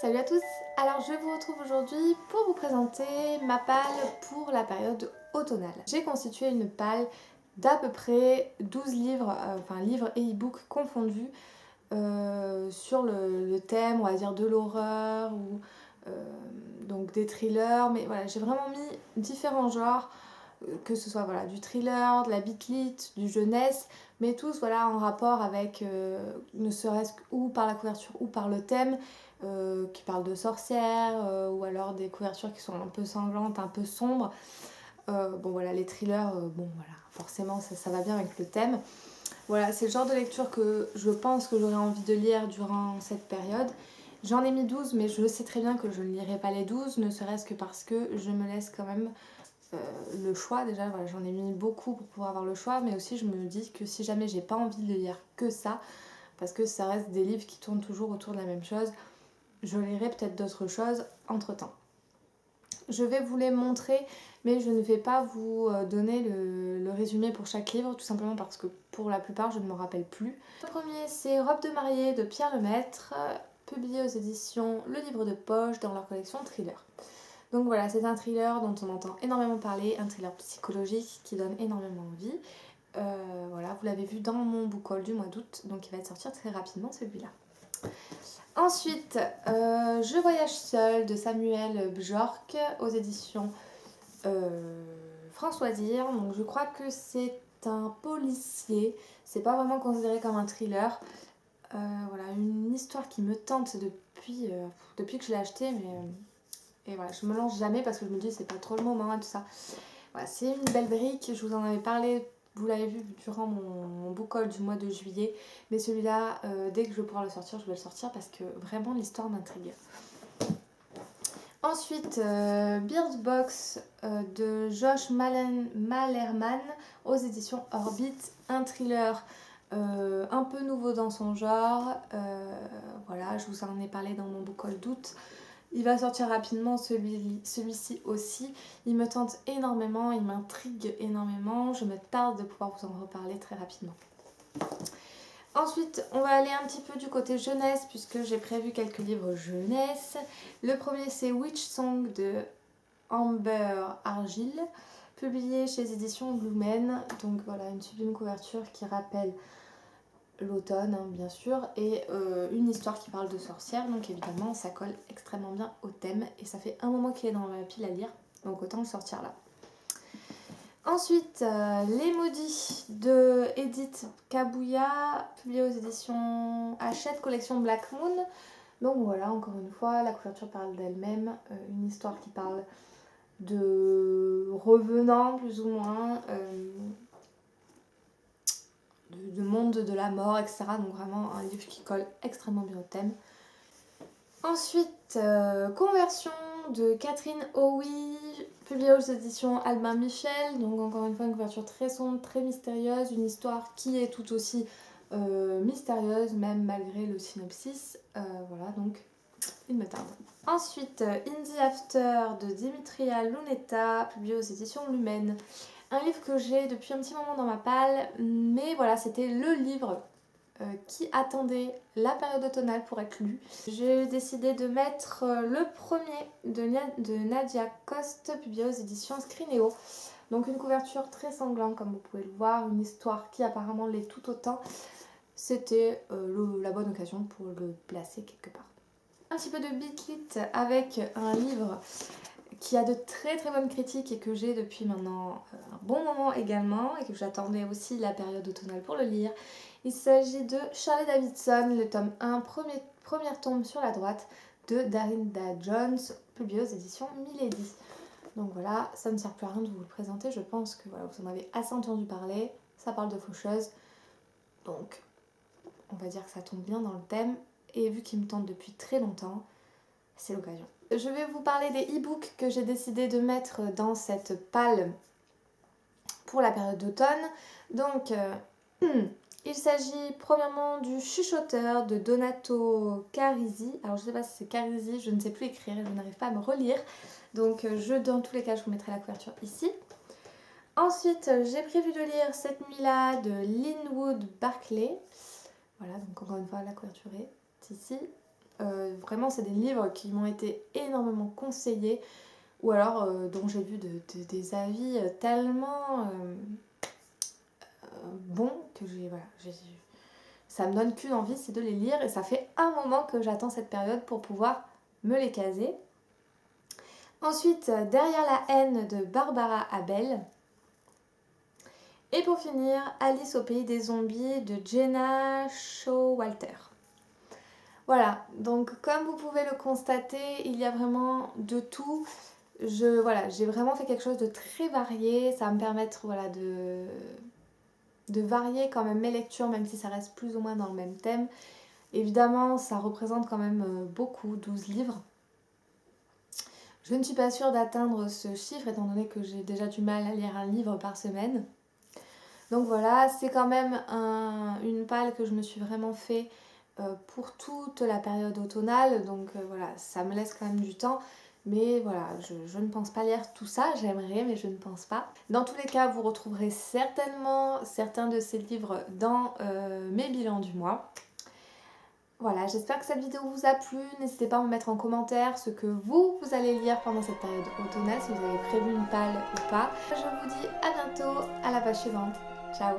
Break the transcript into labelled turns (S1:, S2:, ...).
S1: Salut à tous. Alors je vous retrouve aujourd'hui pour vous présenter ma palle pour la période automnale. J'ai constitué une palle d'à peu près 12 livres, enfin livres et e-books confondus, sur le thème, on va dire, de l'horreur ou donc des thrillers. Mais voilà, j'ai vraiment mis différents genres, que ce soit voilà, du thriller, de la beat lit, du jeunesse, mais tous voilà, en rapport avec, ne serait-ce ou par la couverture ou par le thème, qui parlent de sorcières, ou alors des couvertures qui sont un peu sanglantes, un peu sombres. Bon voilà, les thrillers, bon voilà, forcément ça va bien avec le thème. Voilà, c'est le genre de lecture que je pense que j'aurais envie de lire durant cette période. J'en ai mis 12, mais je sais très bien que je ne lirai pas les 12, ne serait-ce que parce que je me laisse quand même le choix. Déjà, voilà, j'en ai mis beaucoup pour pouvoir avoir le choix, mais aussi je me dis que si jamais j'ai pas envie de lire que ça, parce que ça reste des livres qui tournent toujours autour de la même chose, je lirai peut-être d'autres choses entre temps. Je vais vous les montrer, mais je ne vais pas vous donner le résumé pour chaque livre, tout simplement parce que pour la plupart je ne me rappelle plus. Le premier, c'est Robe de mariée de Pierre Lemaitre, publié aux éditions Le Livre de Poche dans leur collection Thriller. Donc voilà, c'est un thriller dont on entend énormément parler, un thriller psychologique qui donne énormément envie. Voilà, vous l'avez vu dans mon book haul du mois d'août, donc il va être sortir très rapidement celui-là. Ensuite, Je voyage seule de Samuel Bjork aux éditions Françoisir. Donc je crois que c'est un policier, c'est pas vraiment considéré comme un thriller. Voilà, une histoire qui me tente depuis que je l'ai acheté, mais et voilà, je me lance jamais parce que je me dis c'est pas trop le moment et tout ça. Voilà, c'est une belle brique, je vous en avais parlé, vous l'avez vu durant mon book haul du mois de juillet, mais celui-là, dès que je vais pouvoir le sortir, je vais le sortir parce que vraiment l'histoire m'intrigue. Ensuite, Bird Box de Josh Malerman aux éditions Orbit, un thriller un peu nouveau dans son genre. Voilà, je vous en ai parlé dans mon book haul d'août. Il va sortir rapidement, celui-ci aussi. Il me tente énormément, il m'intrigue énormément. Je me tarde de pouvoir vous en reparler très rapidement. Ensuite, on va aller un petit peu du côté jeunesse puisque j'ai prévu quelques livres jeunesse. Le premier, c'est Witch Song de Amber Argyle, publié chez les éditions Lumen. Donc voilà, une sublime couverture qui rappelle l'automne, hein, bien sûr, et une histoire qui parle de sorcières. Donc évidemment, ça colle extrêmement bien au thème et ça fait un moment qu'il est dans ma pile à lire, donc autant le sortir là. Ensuite, Les Maudits de Edith Kabouya, publié aux éditions Hachette, collection Black Moon. Donc voilà, encore une fois, la couverture parle d'elle-même, une histoire qui parle de revenants plus ou moins, de monde de la mort, etc. Donc vraiment un livre qui colle extrêmement bien au thème. Ensuite, Conversion de Catherine Howie, publiée aux éditions Albin Michel. Donc encore une fois une couverture très sombre, très mystérieuse, une histoire qui est tout aussi mystérieuse, même malgré le synopsis. Voilà, donc il me tarde. Ensuite, In the After de Dimitria Luneta, publié aux éditions Lumen. Un livre que j'ai depuis un petit moment dans ma palle, mais voilà, c'était le livre qui attendait la période automnale pour être lu. J'ai décidé de mettre le premier de Nadia Coste, publié aux éditions Scrinéo. Donc une couverture très sanglante comme vous pouvez le voir, une histoire qui apparemment l'est tout autant. C'était la bonne occasion pour le placer quelque part. Un petit peu de Bitlit avec un livre qui a de très très bonnes critiques et que j'ai depuis maintenant un bon moment également et que j'attendais aussi la période automnale pour le lire. Il s'agit de Charlie Davidson, le tome 1, première tombe sur la droite de Darinda Jones, publié aux éditions Milady. Donc voilà, ça ne sert plus à rien de vous le présenter, je pense que voilà, vous en avez assez entendu parler, ça parle de faucheuse, donc on va dire que ça tombe bien dans le thème, et vu qu'il me tente depuis très longtemps, c'est l'occasion. Je vais vous parler des e-books que j'ai décidé de mettre dans cette palle pour la période d'automne. Donc, il s'agit premièrement du Chuchoteur de Donato Carisi. Alors, je ne sais pas si c'est Carisi, je ne sais plus écrire, je n'arrive pas à me relire. Donc, dans tous les cas, je vous mettrai la couverture ici. Ensuite, j'ai prévu de lire Cette nuit-là de Linwood Barclay. Voilà, donc encore une fois, la couverture est ici. Vraiment, c'est des livres qui m'ont été énormément conseillés ou alors dont j'ai vu des avis tellement bons que voilà, ça me donne qu'une envie, c'est de les lire et ça fait un moment que j'attends cette période pour pouvoir me les caser. Ensuite, Derrière la haine de Barbara Abel. Et pour finir, Alice au pays des zombies de Jenna Showalter. Voilà, donc comme vous pouvez le constater, il y a vraiment de tout. Voilà, j'ai vraiment fait quelque chose de très varié. Ça va me permettre voilà, de varier quand même mes lectures, même si ça reste plus ou moins dans le même thème. Évidemment, ça représente quand même beaucoup, 12 livres. Je ne suis pas sûre d'atteindre ce chiffre étant donné que j'ai déjà du mal à lire un livre par semaine. Donc voilà, c'est quand même une palle que je me suis vraiment fait pour toute la période automnale. Donc voilà, ça me laisse quand même du temps. Mais voilà, je ne pense pas lire tout ça, j'aimerais mais je ne pense pas. Dans tous les cas, vous retrouverez certainement certains de ces livres dans mes bilans du mois. Voilà, j'espère que cette vidéo vous a plu. N'hésitez pas à me mettre en commentaire ce que vous allez lire pendant cette période automnale, si vous avez prévu une palle ou pas. Je vous dis à bientôt, à la page suivante. Ciao!